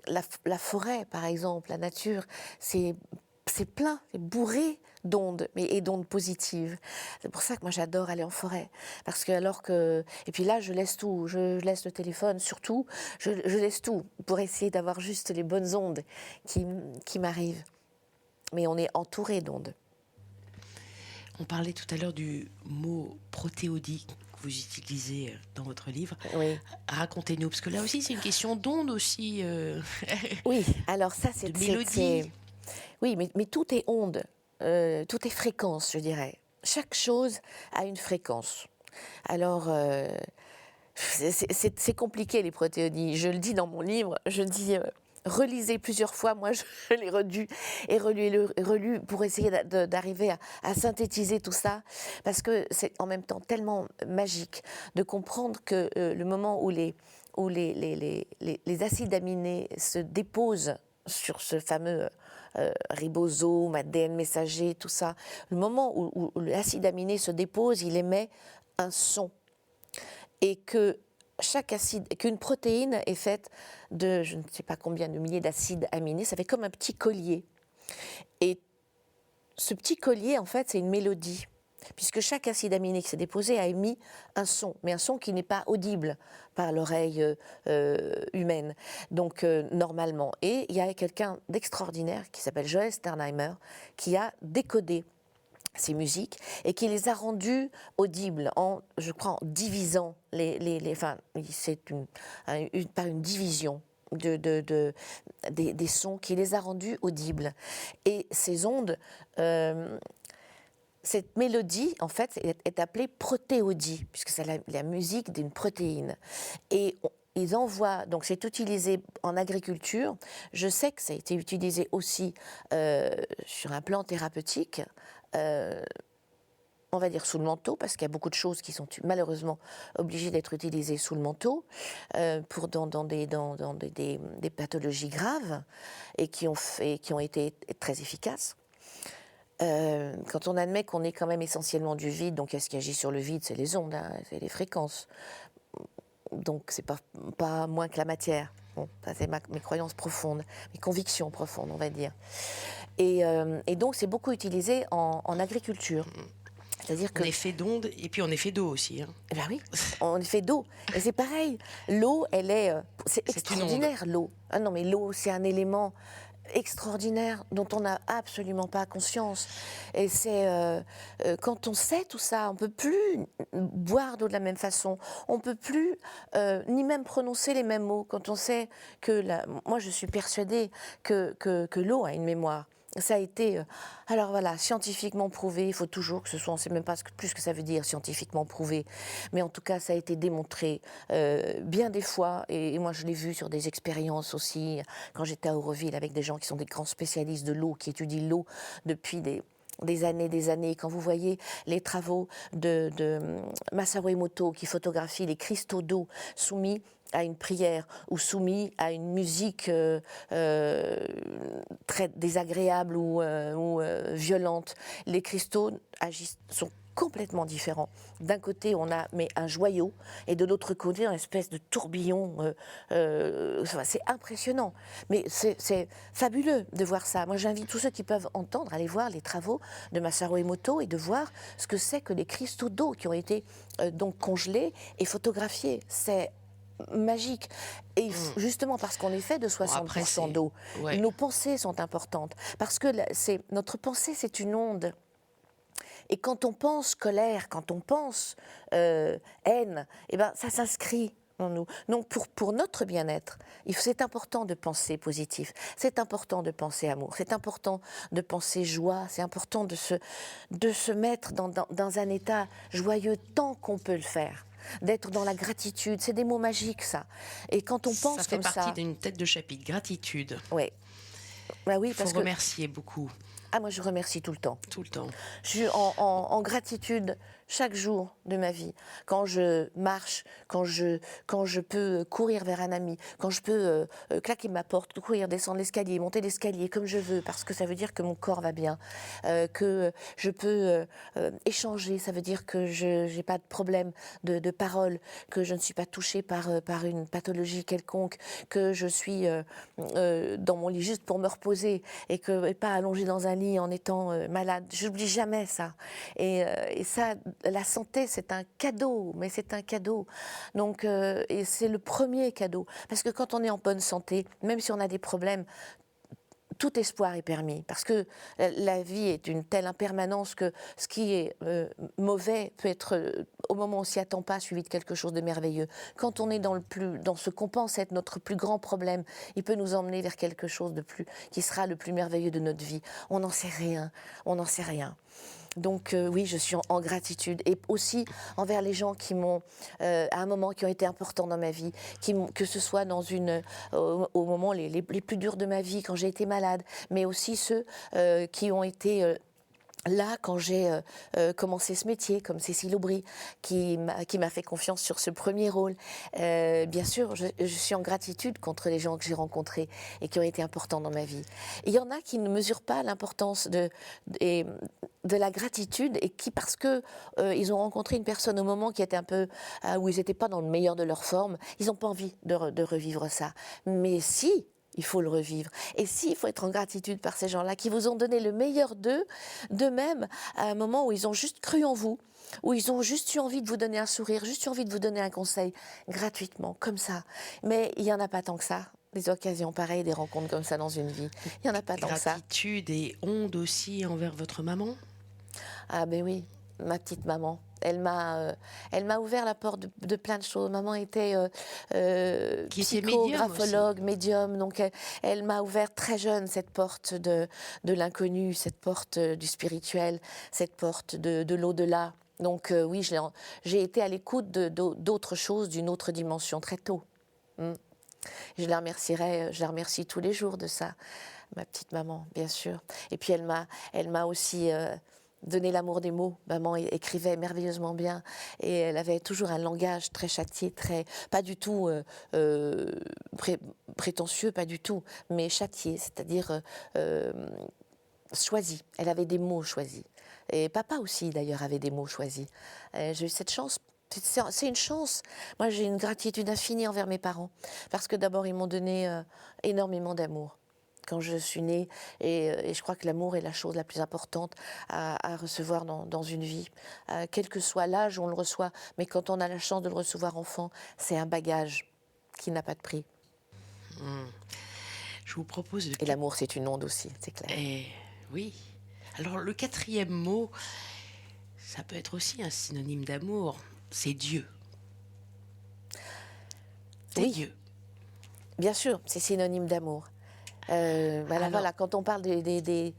la forêt, par exemple, la nature, c'est plein, c'est bourré d'ondes, et d'ondes positives. C'est pour ça que moi j'adore aller en forêt. Parce que et puis là, je laisse tout. Je laisse le téléphone, surtout. Je laisse tout pour essayer d'avoir juste les bonnes ondes qui m'arrivent. Mais on est entouré d'ondes. On parlait tout à l'heure du mot protéodie que vous utilisez dans votre livre. Oui. Racontez-nous, parce que là aussi, c'est une question d'onde aussi. Oui, alors ça, c'est... De mélodie. Oui, mais tout est onde. Tout est fréquence, je dirais. Chaque chose a une fréquence. Alors, c'est compliqué, les protéodies. Je le dis dans mon livre, je dis relisez plusieurs fois. Moi, je l'ai relu et relu pour essayer d'arriver à synthétiser tout ça, parce que c'est en même temps tellement magique de comprendre que le moment où les acides aminés se déposent sur ce fameux ribosome, ADN messager, tout ça, le moment où l'acide aminé se dépose, il émet un son. Et que qu'une protéine est faite de je ne sais pas combien de milliers d'acides aminés, ça fait comme un petit collier. Et ce petit collier, en fait, c'est une mélodie. Puisque chaque acide aminé qui s'est déposé a émis un son, mais un son qui n'est pas audible par l'oreille humaine, donc normalement. Et il y a quelqu'un d'extraordinaire qui s'appelle Joël Sternheimer qui a décodé ces musiques et qui les a rendues audibles je crois, en divisant c'est par une division des sons qui les a rendus audibles. Et ces ondes... cette mélodie, en fait, est appelée protéodie, puisque c'est la musique d'une protéine. Et ils envoient, donc c'est utilisé en agriculture. Je sais que ça a été utilisé aussi sur un plan thérapeutique, on va dire sous le manteau, parce qu'il y a beaucoup de choses qui sont malheureusement obligées d'être utilisées sous le manteau, dans des pathologies graves, et qui ont été très efficaces. Quand on admet qu'on est quand même essentiellement du vide, donc qu'est-ce qui agit sur le vide? C'est les ondes, hein, c'est les fréquences. Donc c'est pas moins que la matière. Bon, ça c'est mes croyances profondes, mes convictions profondes, on va dire. Et donc c'est beaucoup utilisé en agriculture. C'est-à-dire que On est fait d'ondes et puis on est fait d'eau aussi. Hein. eh ben oui, on est fait d'eau. Et c'est pareil. L'eau, c'est C'est une onde. extraordinaire, l'eau. Ah non, mais l'eau, c'est un élément extraordinaire dont on n'a absolument pas conscience. Et c'est quand on sait tout ça, on peut plus boire d'eau de la même façon. On peut plus ni même prononcer les mêmes mots. Quand on sait que moi, je suis persuadée que l'eau a une mémoire. Ça a été, alors voilà, scientifiquement prouvé. Il faut toujours que ce soit, on ne sait même pas plus ce que ça veut dire scientifiquement prouvé, mais en tout cas, ça a été démontré bien des fois. Et moi, je l'ai vu sur des expériences aussi, quand j'étais à Auroville avec des gens qui sont des grands spécialistes de l'eau, qui étudient l'eau depuis des années. Quand vous voyez les travaux de Masaru Emoto qui photographie les cristaux d'eau soumis à une prière ou soumis à une musique très désagréable ou violente, les cristaux sont complètement différents. D'un côté, on a un joyau, et de l'autre côté, une espèce de tourbillon. C'est impressionnant. Mais c'est fabuleux de voir ça. Moi, j'invite tous ceux qui peuvent entendre à aller voir les travaux de Masaru Emoto et de voir ce que c'est que les cristaux d'eau qui ont été donc congelés et photographiés. C'est magique. Et justement parce qu'on est fait de 60% d'eau, nos pensées sont importantes. Parce que notre pensée, c'est une onde. Et quand on pense colère, quand on pense haine, eh ben, ça s'inscrit en nous. Donc pour notre bien-être, c'est important de penser positif, c'est important de penser amour, c'est important de penser joie, c'est important de se mettre dans un état joyeux tant qu'on peut le faire. D'être dans la gratitude, c'est des mots magiques ça. Et quand on pense comme ça... Ça fait partie d'une tête de chapitre, gratitude. Ouais. Bah oui, parce que... remercier beaucoup. Ah, moi je remercie tout le temps. Tout le temps. Je suis en gratitude chaque jour de ma vie. Quand je marche, quand je peux courir vers un ami, quand je peux claquer ma porte, courir, descendre l'escalier, monter l'escalier comme je veux, parce que ça veut dire que mon corps va bien, que je peux échanger, ça veut dire que je n'ai pas de problème de parole, que je ne suis pas touchée par une pathologie quelconque, que je suis dans mon lit juste pour me reposer et pas allongée dans un lit en étant malade. Je n'oublie jamais ça. Et ça... La santé, c'est un cadeau, mais c'est un cadeau. Donc, et c'est le premier cadeau. Parce que quand on est en bonne santé, même si on a des problèmes, tout espoir est permis. Parce que la vie est une telle impermanence que ce qui est mauvais peut être, au moment où on ne s'y attend pas, suivi de quelque chose de merveilleux. Quand on est dans ce qu'on pense être notre plus grand problème, il peut nous emmener vers quelque chose qui sera le plus merveilleux de notre vie. On n'en sait rien. On n'en sait rien. Donc oui, je suis en gratitude et aussi envers les gens qui m'ont, à un moment, qui ont été importants dans ma vie, que ce soit au moment les plus durs de ma vie, quand j'ai été malade, mais aussi ceux qui ont été... là, quand j'ai commencé ce métier, comme Cécile Aubry, qui m'a fait confiance sur ce premier rôle, bien sûr, je suis en gratitude contre les gens que j'ai rencontrés et qui ont été importants dans ma vie. Et il y en a qui ne mesurent pas l'importance de la gratitude et qui, parce que ils ont rencontré une personne au moment qui était un peu où ils n'étaient pas dans le meilleur de leur forme, ils n'ont pas envie de revivre ça. Mais si, il faut le revivre. Et si, il faut être en gratitude par ces gens-là qui vous ont donné le meilleur d'eux-mêmes à un moment où ils ont juste cru en vous, où ils ont juste eu envie de vous donner un sourire, juste eu envie de vous donner un conseil, gratuitement, comme ça. Mais il n'y en a pas tant que ça. Des occasions pareilles, des rencontres comme ça dans une vie. Il n'y en a pas tant que ça. Gratitude et onde aussi envers votre maman ? Ah ben oui, ma petite maman. Elle m'a ouvert la porte de plein de choses. Maman était psychographologue, médium. Donc elle m'a ouvert très jeune cette porte de l'inconnu, cette porte du spirituel, cette porte de l'au-delà. Donc oui, j'ai été à l'écoute d'autres choses, d'une autre dimension très tôt. Je la remercie tous les jours de ça, ma petite maman, bien sûr. Et puis elle m'a aussi donné l'amour des mots. Maman écrivait merveilleusement bien et elle avait toujours un langage très châtié, pas du tout prétentieux, pas du tout, mais châtié, c'est-à-dire choisi. Elle avait des mots choisis. Et papa aussi, d'ailleurs, avait des mots choisis. J'ai eu cette chance C'est une chance. Moi, j'ai une gratitude infinie envers mes parents. Parce que d'abord, ils m'ont donné énormément d'amour quand je suis née. Et je crois que l'amour est la chose la plus importante à recevoir dans une vie. Quel que soit l'âge où on le reçoit. Mais quand on a la chance de le recevoir enfant, c'est un bagage qui n'a pas de prix. Je vous propose de... Et l'amour, c'est une onde aussi, c'est clair. Oui. Alors, le quatrième mot, ça peut être aussi un synonyme d'amour. C'est Dieu. C'est Oui. Dieu. Bien sûr, c'est synonyme d'amour. Voilà, quand on parle des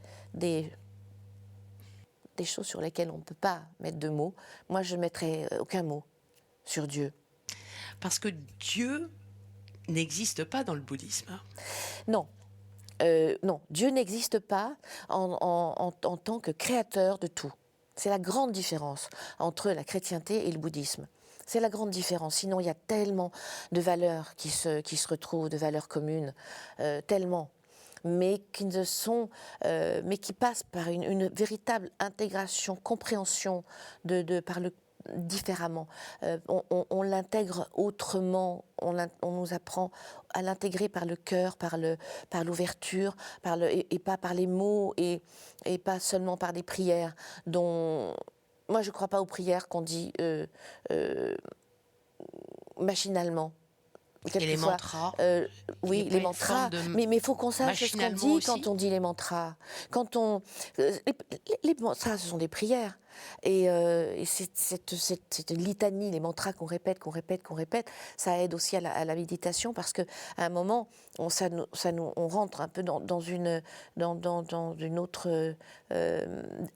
choses sur lesquelles on ne peut pas mettre de mots, moi je ne mettrais aucun mot sur Dieu. Parce que Dieu n'existe pas dans le bouddhisme. Non. Non, Dieu n'existe pas en tant que créateur de tout. C'est la grande différence entre la chrétienté et le bouddhisme. C'est la grande différence. Sinon, il y a tellement de valeurs qui se retrouvent, de valeurs communes, tellement, mais mais qui passent par une véritable intégration, compréhension par le différemment. On l'intègre autrement. On nous apprend à l'intégrer par le cœur, par l'ouverture, et pas par les mots et pas seulement par des prières dont moi je ne crois pas aux prières qu'on dit machinalement. Et les mantras. Oui, les mantras. Mais il faut qu'on sache ce qu'on dit aussi. quand on dit les mantras. Les mantras, ce sont des prières. Et cette litanie, les mantras qu'on répète, ça aide aussi à la méditation parce qu'à un moment, on rentre un peu dans une autre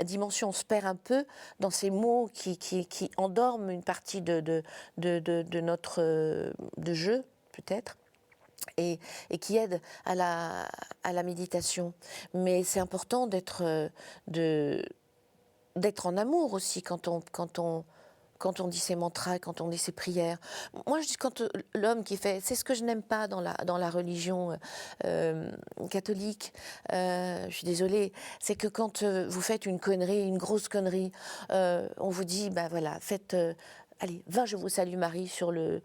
dimension. On se perd un peu dans ces mots qui endorment une partie de notre jeu, peut-être. Et qui aident à la méditation. Mais c'est important d'être en amour aussi quand on dit ces mantras, quand on dit ces prières. Moi, je dis quand l'homme qui fait... C'est ce que je n'aime pas dans la religion catholique, je suis désolée, c'est que quand vous faites une connerie, une grosse connerie, on vous dit, ben voilà, faites... allez, va, je vous salue Marie sur le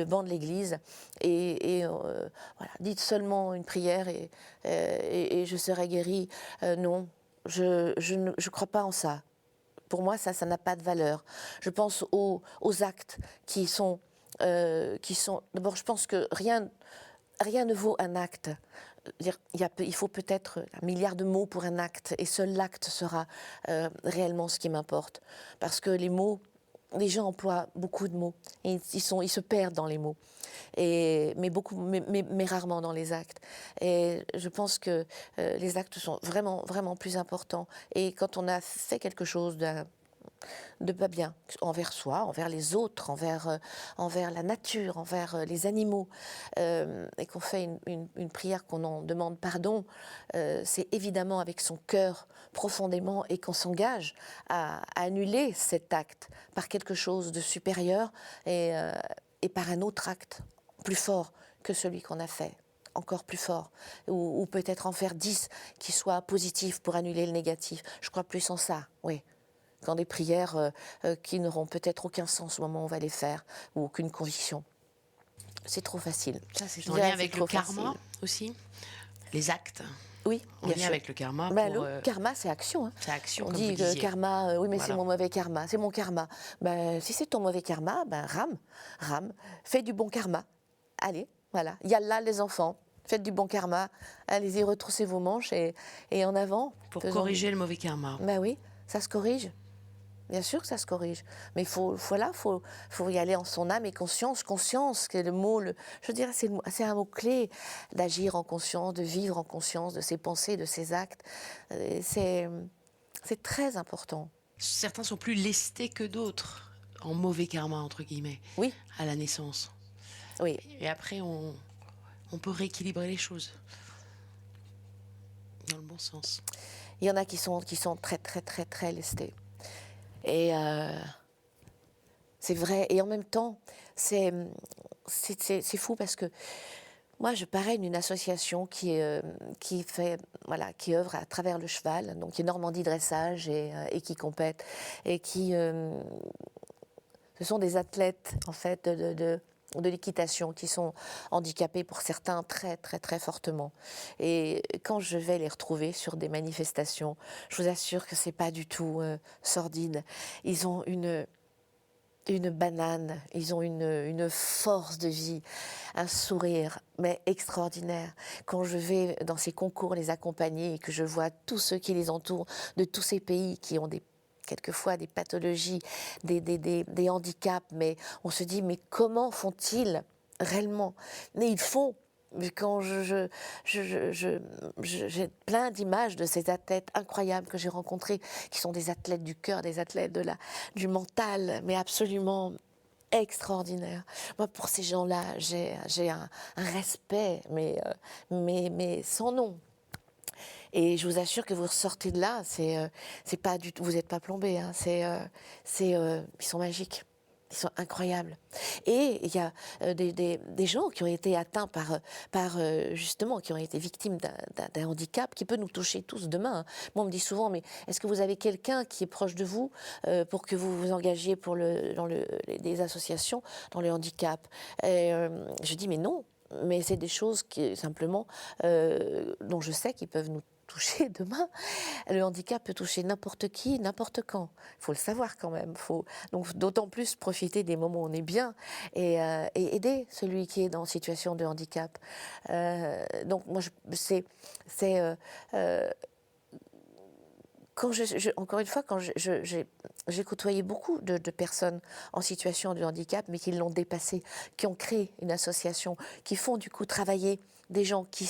banc de l'église et voilà, dites seulement une prière et je serai guérie. Non, je ne crois pas en ça. Pour moi, ça n'a pas de valeur. Je pense aux actes qui sont... D'abord, je pense que rien ne vaut un acte. Il faut peut-être 1 milliard de mots pour un acte, et seul l'acte sera réellement ce qui m'importe. Parce que les mots, les gens emploient beaucoup de mots, et ils se perdent dans les mots, mais rarement dans les actes. Et je pense que les actes sont vraiment, vraiment plus importants. Et quand on a fait quelque chose de pas bien envers soi, envers les autres, envers la nature, envers les animaux, et qu'on fait une prière, qu'on en demande pardon, c'est évidemment avec son cœur profondément, et qu'on s'engage à annuler cet acte par quelque chose de supérieur et par un autre acte plus fort que celui qu'on a fait, encore plus fort, ou peut-être en faire 10 qui soient positifs pour annuler le négatif. Je crois plus en ça, oui. Quand des prières qui n'auront peut-être aucun sens au moment où on va les faire, ou aucune conviction. C'est trop facile. Ça, c'est en lien avec le karma aussi, les actes. Oui, en lien avec le karma. Le karma, c'est action. Hein. C'est action, on comme dit vous disiez. Karma, oui, mais Voilà. c'est mon mauvais karma, c'est mon karma. Si c'est ton mauvais karma, rame, fais du bon karma. Allez, voilà, yallah les enfants, faites du bon karma, allez-y, retroussez vos manches et en avant. Pour corriger le mauvais karma. Oui, ça se corrige. Bien sûr que ça se corrige, mais il faut y aller en son âme et conscience. Conscience, qui est le mot, je dirais, c'est un mot-clé d'agir en conscience, de vivre en conscience de ses pensées, de ses actes. C'est très important. Certains sont plus lestés que d'autres, en mauvais karma, entre guillemets, oui. à la naissance. Oui. Et après, on peut rééquilibrer les choses dans le bon sens. Il y en a qui sont très, très, très, très lestés. Et c'est vrai. Et en même temps, c'est fou parce que moi, je parraine une association qui œuvre à travers le cheval, donc qui est Normandie Dressage et qui compète et qui ce sont des athlètes, en fait, de l'équitation qui sont handicapés pour certains très très très fortement. Et quand je vais les retrouver sur des manifestations, je vous assure que c'est pas du tout sordide. Ils ont une banane, ils ont une force de vie, un sourire, mais extraordinaire. Quand je vais dans ces concours les accompagner et que je vois tous ceux qui les entourent de tous ces pays qui ont quelquefois des pathologies, des handicaps, mais on se dit, mais comment font-ils réellement? Mais ils font. Quand j'ai plein d'images de ces athlètes incroyables que j'ai rencontrés, qui sont des athlètes du cœur, des athlètes du mental, mais absolument extraordinaires. Moi, pour ces gens-là, j'ai un respect, mais sans nom. Et je vous assure que vous ressortez de là, c'est pas du tout, vous n'êtes pas plombé, hein, ils sont magiques. Ils sont incroyables. Et il y a des gens qui ont été atteints justement, qui ont été victimes d'un handicap qui peut nous toucher tous demain. Moi, on me dit souvent, mais est-ce que vous avez quelqu'un qui est proche de vous pour que vous vous engagiez dans des associations dans le handicap? Je dis, mais non. Mais c'est des choses simplement dont je sais qu'ils peuvent nous toucher demain. Le handicap peut toucher n'importe qui, n'importe quand. Il faut le savoir quand même. Donc d'autant plus profiter des moments où on est bien et aider celui qui est en situation de handicap. Donc moi, encore une fois, quand j'ai côtoyé beaucoup de personnes en situation de handicap, mais qui l'ont dépassé, qui ont créé une association, qui font du coup travailler des gens qui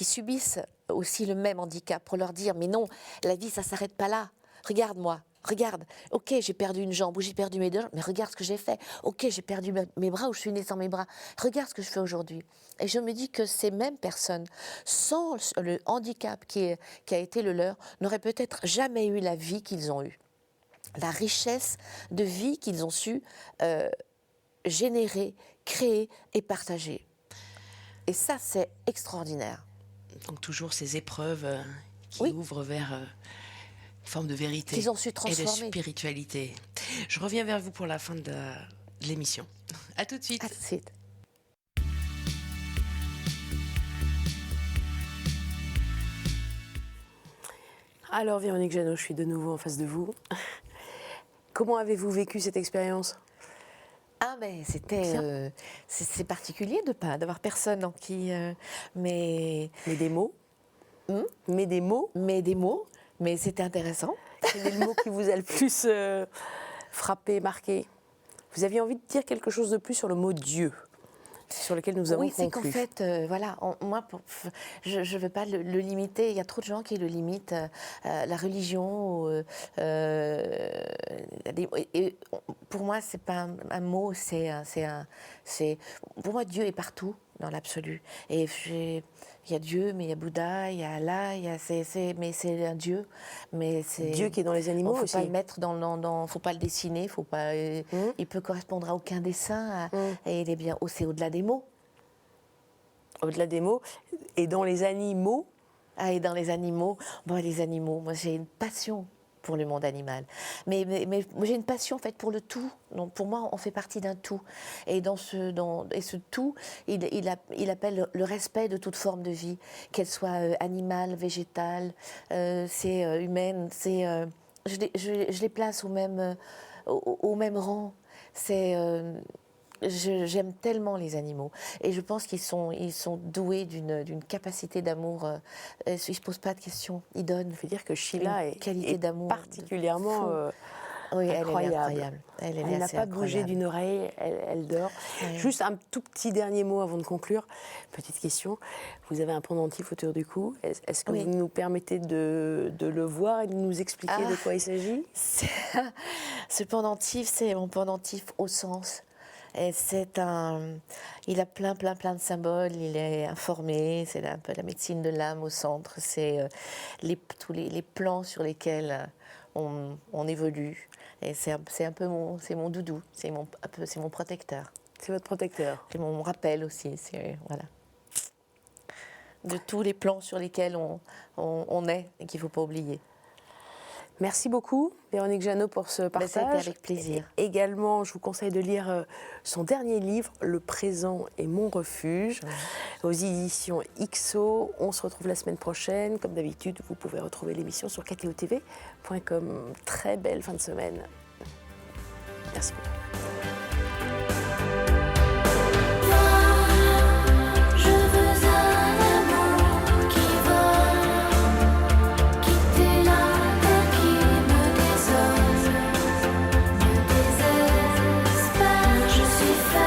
subissent aussi le même handicap pour leur dire, mais non, la vie, ça ne s'arrête pas là. Regarde-moi. Regarde, ok, j'ai perdu une jambe ou j'ai perdu mes deux jambes, mais regarde ce que j'ai fait. Ok, j'ai perdu mes bras ou je suis née sans mes bras. Regarde ce que je fais aujourd'hui. Et je me dis que ces mêmes personnes, sans le handicap qui a été le leur, n'auraient peut-être jamais eu la vie qu'ils ont eue. La richesse de vie qu'ils ont su générer, créer et partager. Et ça, c'est extraordinaire. Donc toujours ces épreuves qui Oui. ouvrent vers une forme de vérité Qu'ils ont su et de transformer. spiritualité. Je reviens vers vous pour la fin de l'émission. À tout de suite. À tout de suite. Alors Véronique Jeannot, je suis de nouveau en face de vous. Comment avez-vous vécu cette expérience? Ah ben c'est particulier d'avoir personne en qui mais des mots. Mais des mots. Mais c'était intéressant. Quel est le mot qui vous a le plus frappé, marqué? Vous aviez envie de dire quelque chose de plus sur le mot Dieu, sur lequel nous avons conclu. Oui, c'est qu'en fait, moi, je ne veux pas le limiter. Il y a trop de gens qui le limitent. La religion, et pour moi, c'est pas un mot, pour moi, Dieu est partout, dans l'absolu. Et il y a Dieu, mais il y a Bouddha, il y a Allah, mais c'est un Dieu. Mais c'est Dieu qui est dans les animaux aussi. Il ne faut aussi. pas le mettre faut pas le dessiner, faut pas. Il peut correspondre à aucun dessin, et il est bien. C'est au-delà des mots. Au-delà des mots. Et dans les animaux. Ah, et dans les animaux, les animaux, moi j'ai une passion pour le monde animal. Mais j'ai une passion en fait pour le tout. Donc pour moi, on fait partie d'un tout. Et ce tout, il appelle le respect de toute forme de vie, qu'elle soit animale, végétale, humaine. Je les place au même rang. J'aime tellement les animaux et je pense qu'ils sont doués d'une capacité d'amour. Ils ne se posent pas de questions, ils donnent. Il faut dire que Sheila est d'amour particulièrement oui, incroyable. Elle n'a pas bougé d'une oreille, elle dort. Ouais. Juste un tout petit dernier mot avant de conclure. Petite question. Vous avez un pendentif autour du cou. Est-ce que vous nous permettez de le voir et de nous expliquer de quoi il s'agit? Ce pendentif, c'est mon pendentif au sens. Et il a plein de symboles, il est informé, c'est un peu la médecine de l'âme au centre, c'est tous les plans sur lesquels on évolue. Et c'est un peu mon doudou, c'est mon protecteur. C'est votre protecteur. C'est mon rappel aussi, voilà. De tous les plans sur lesquels on est et qu'il ne faut pas oublier. Merci beaucoup, Véronique Jeannot, pour ce Ben, ça a été partage. avec plaisir. Également, je vous conseille de lire son dernier livre, Le présent est mon refuge, aux éditions XO. On se retrouve la semaine prochaine. Comme d'habitude, vous pouvez retrouver l'émission sur kteotv.com. Très belle fin de semaine. Merci beaucoup. Je suis